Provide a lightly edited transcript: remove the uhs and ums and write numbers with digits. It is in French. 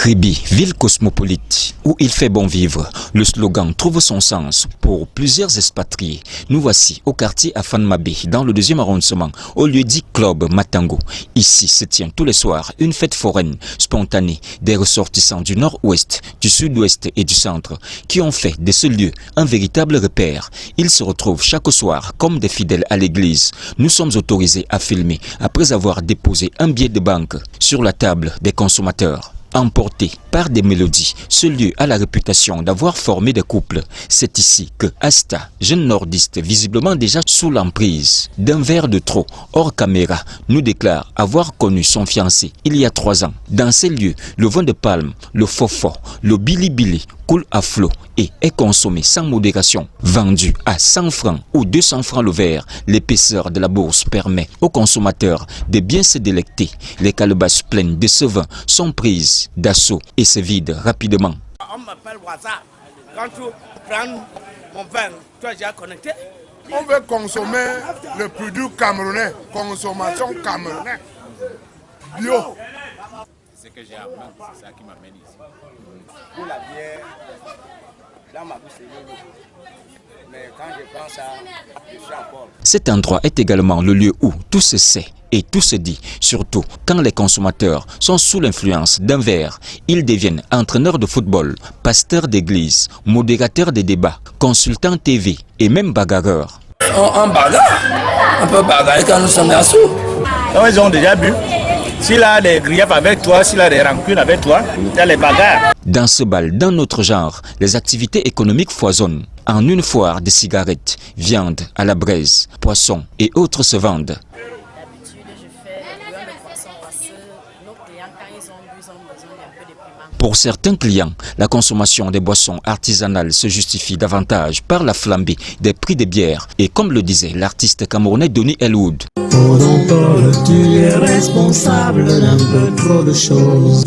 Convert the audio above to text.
Kribi, ville cosmopolite, où il fait bon vivre. Le slogan trouve son sens pour plusieurs expatriés. Nous voici au quartier Afanmabe, dans le 2e arrondissement, au lieu dit Club Matango. Ici se tient tous les soirs une fête foraine spontanée des ressortissants du nord-ouest, du sud-ouest et du centre, qui ont fait de ce lieu un véritable repère. Ils se retrouvent chaque soir comme des fidèles à l'église. Nous sommes autorisés à filmer après avoir déposé un billet de banque sur la table des consommateurs. Emporté par des mélodies, ce lieu a la réputation d'avoir formé des couples. C'est ici que Asta, jeune nordiste visiblement déjà sous l'emprise d'un verre de trop hors caméra, nous déclare avoir connu son fiancé il y a 3 ans. Dans ces lieux, le vin de palme, le fofo, le bilibili coule à flot et est consommé sans modération. Vendu à 100 francs ou 200 francs le verre, l'épaisseur de la bourse permet aux consommateurs de bien se délecter. Les calebasses pleines de ce vin sont prises d'assaut et se vident rapidement. On m'appelle WhatsApp. Quand tu prends mon vin, tu as déjà connecté? On veut consommer le produit camerounais, consommation camerounais, bio. C'est que j'ai appris, c'est ça qui m'amène ici. Pour la bière, dans ma bouche, c'est l'eau. Mais quand je pense à je suis encore. Cet endroit est également le lieu où tout se sait et tout se dit, surtout quand les consommateurs sont sous l'influence d'un verre. Ils deviennent entraîneurs de football, pasteurs d'église, modérateurs de débats, consultants TV et même bagarreurs. On bagarre, on peut bagarrer quand nous sommes là-dessous. Ils ont déjà bu. S'il a des griefs avec toi, s'il a des rancunes avec toi, il y a les bagarres. Dans ce bal d'un autre genre, les activités économiques foisonnent. En une foire de cigarettes, viande à la braise, poissons et autres se vendent. D'habitude, je fais le beurre de poisson parce que nos clients, quand ils ont bu, ils ont besoin d'un peu de piment. Pour certains clients, la consommation des boissons artisanales se justifie davantage par la flambée des prix des bières. Et comme le disait l'artiste camerounais Donny Elwood. Tu es responsable d'un peu trop de choses.